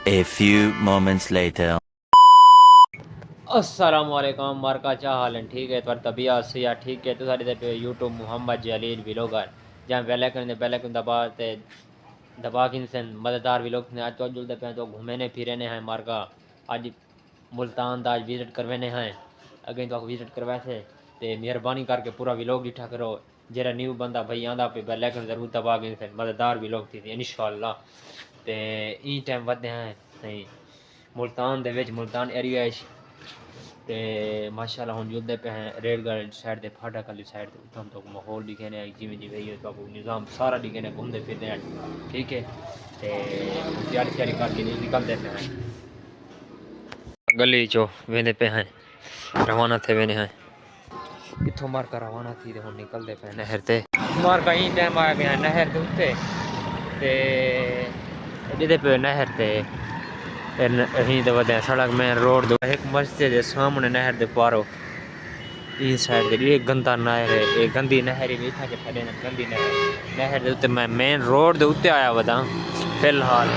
A few moments later. अस्सलामुअलैकुम मार्का क्या हाल है ठीक है पर तबीयत से या ठीक है तो सारी पे यूट्यूब मोहम्मद जलील व्लॉगर जहाँ बेल आइकन दबा के इनसे मज़ेदार व्लॉग ने आज तो जुलते पे तो घूमने फिरने हैं मार्का आज मुल्तान दा आज विजिट करवाने हैं अगें तो विजिट करवाए थे तो मेहरबानी करके पूरा व्लॉग डिठा करो जरा न्यू बंदा भाई आंदा पे बेल आइकन जरूर दबा के इनसे मज़ेदार व्लॉग थी इंशाअल्लाह ते ई टाइम वधे हैं नहीं मुल्तान दे विच मुल्तान एरिया ते माशाल्लाह हम जुलते पे हैं रेलगढ़ साइड के फाटक वाली साइड तो हम तो माहौल दिखे ने जिमें जिमें तो निज़ाम सारा दिखे ने घूमते फिरते हैं ठीक है ते तैयारी श्यारी करके निकलते पे हैं गली चो वेंदे पे हैं रवाना थे वेने हैं इथों मार का रवाना थी ते हम निकलते पे नहर ते मार का ही टाइम आया गया नहर के उत्ते ते जिदे पे नहर ते अहीं ते वदे सड़क मेन रोड दे एक मस्जिद है सामने नहर दे पारो ई साइड दे ये गंदा नहर है ये गंदी नहर ही इथा के थले गंदी नहर दे उत्ते मैं मेन रोड दे उत्ते आया वदा फिलहाल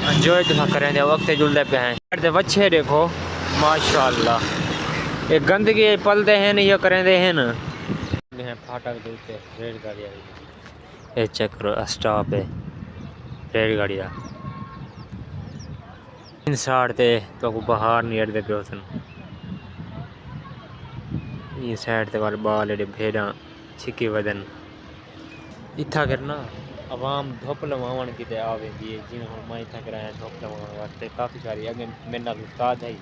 एंजॉय तो करें दे वक्त जुलदे पे हैं दे वच्छे देखो माशाल्लाह ये गंदगी पलते हैं या करेंदे हैं न फाटक दे उत्ते रेलगाड़ी आई ये चेक करो स्टॉप है रेलगाड़ी दा इन साइड ते तो बाहर निकलते पे सन ये साइड ते वाल बाल एडे भेड़ा छिके वदन इथा करना आवाम धुप लवावन किते आवे जी जिन हुन मैं इथा कराया धुप लवावन वास्ते काफ़ी सारी अगे मेरे नाल उस्ताद है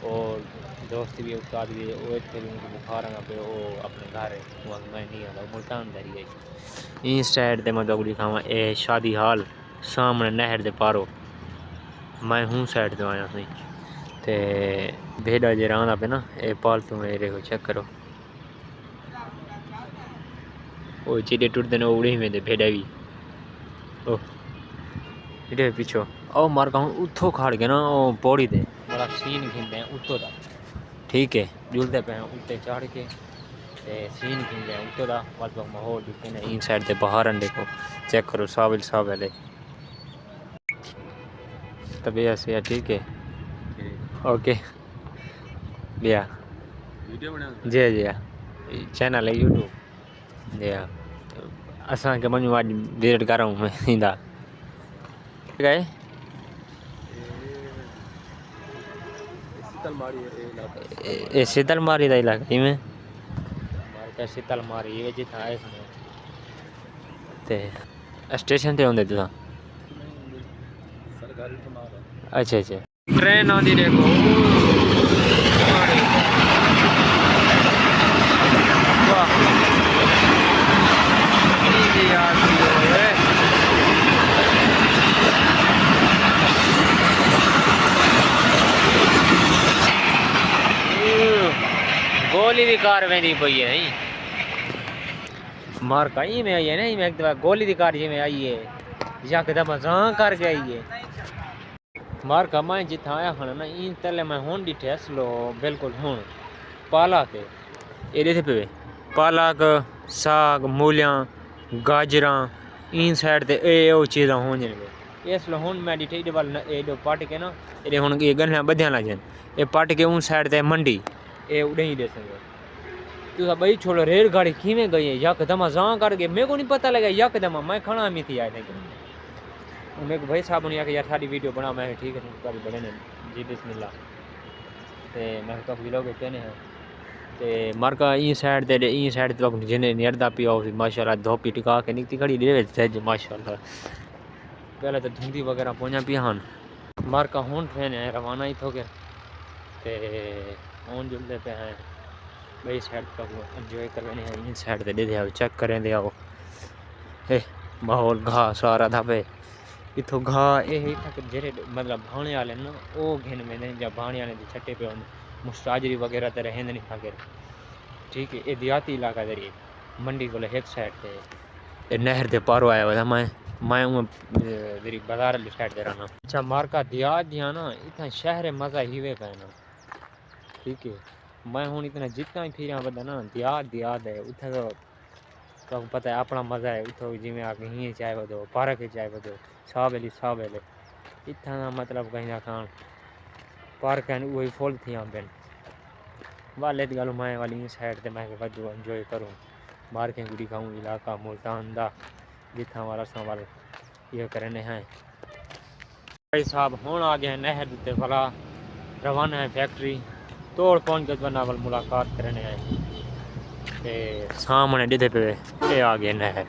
और दोस्त भी उस्ताद भी वो इतने भी उनको बुखार आना पे वो अपने घर है वो मैं नहीं आता मुल्तान दरी है इस साइड ते मैं तो दिखावा ए शादी हाल सामने नहर दे पारो मैं हूँ साइड तो आया सही ते भेड़ा जरा आंदा पे ना ये पालतू में देखो चेक करो वो चिड़े टुटते ने उड़े में दे भेड़ा भी ओ इधर पीछो ओ मार का उठो खाड़ के ना ओ पौड़ी दे बड़ा सीन खिंदे हैं उतो दा ठीक है जुलते पे हैं उत्ते चढ़ के ते सीन खिंदे हैं उतो दा बाद माहौल दिखे ने इन साइड ते बाहर देखो चेक करो साबिल साहब वाले तबीयत से ठीक है ओके भैया वीडियो बना जी जी चैनल है यूट्यूब जी असा के मनु आज विजिट कर रहा हूँ मैं इंदा गए शीतलमारी का इलाका में मार्का शीतलमारी ये जिथा आए ते स्टेशन ते होंदे तुसा अच्छा अच्छा ट्रेन आंदी देखो गोली की कार वेंदी पई है नहीं मार कहीं में आई है नहीं मैं एक दफा गोली की कार जी में आई है यकदम अजां कर गई है मार का मैं जिथा आया खाना ना इन तले मैं हुन डिठे असलो बिल्कुल हुन पालक ये देखे पे पालक साग मूलियां गाजरां इन साइड ते ए ओ चीज़ां होने लगे इसलो हुन मैं डिठे इधर वाल ए दो पट के ना ये हुन ये गन्ना बधिया लगन ये पट के उन साइड ते मंडी ए उड़े ही दे संगे तू भाई छोड़ो रेलगाड़ी किमें गई है यकदम अजां कर गए मेरे को नहीं पता लगा यकदम मैं खड़ा में थी आए थे मेरे को भाई साहब ने आके यार सारी वीडियो बना मैं ठीक है तुम्हारी बड़े ने जी बिस्मिल्लाह ते मैं तो व्लॉग कहने हैं ते मार्का ई साइड तो जिन्हें निरदा पिया माशाल्लाह धोपी टिका के निकती खड़ी दे माशाल्लाह पहले तो धुंधी वगैरह पहुंचा पिया हन मार्का हुन ट्रेन है रवाना ही थोके ते हुन जुलते पे हैं भाई साइड का एंजॉय करने हैं इन साइड ते दे आओ चेक करें दे आओ ए माहौल घाह सारा था पे इथों घाह ये जेरे मतलब भाने वाले ना वो घेन में या भाने वाले छट्टे पे मुस्ताजरी वगैरह तो रहें नहीं था ठीक है ये देहाती इलाका जरिए मंडी को एक साइड पे नहर के पारो आया हुआ था मैं मेरी बाजार वाली साइड दे रहा अच्छा मार्का देहात दिया ना इतना शहर मज़ा ही वे पे ना ठीक है मैं हूँ इतना जितना फिर बंदा ना देहात है उतना तो पता है अपना मज़ा है उतो जिमें आके ही चाहे वो पार्क चाहे वो साह वेले इत्थां दा मतलब कहीं दा खान पार्क हैं वही फुल थी आंदे वाले दी गल मैं वाली साइड ते मैं वजू एंजॉय करूँ मार्कें गुड़ी खाऊं इलाका मुल्तान दा जिथा वाला सवाल ये करने हैं भाई साहब हुण आ गए नहर उत्ते वाला रवाना है फैक्ट्री तोड़ पहुंच के नावल मुलाकात करने आए ते सामने जिधे पे ये आ गए नहर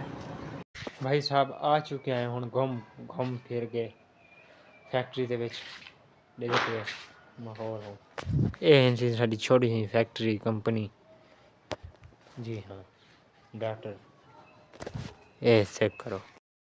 भाई साहब आ चुके हैं हुण घूम फिर के फैक्ट्री दे विच जिधे पे माहौल हो ये जी साडी छोटी सी फैक्ट्री कंपनी जी हाँ डॉक्टर ये चेक करो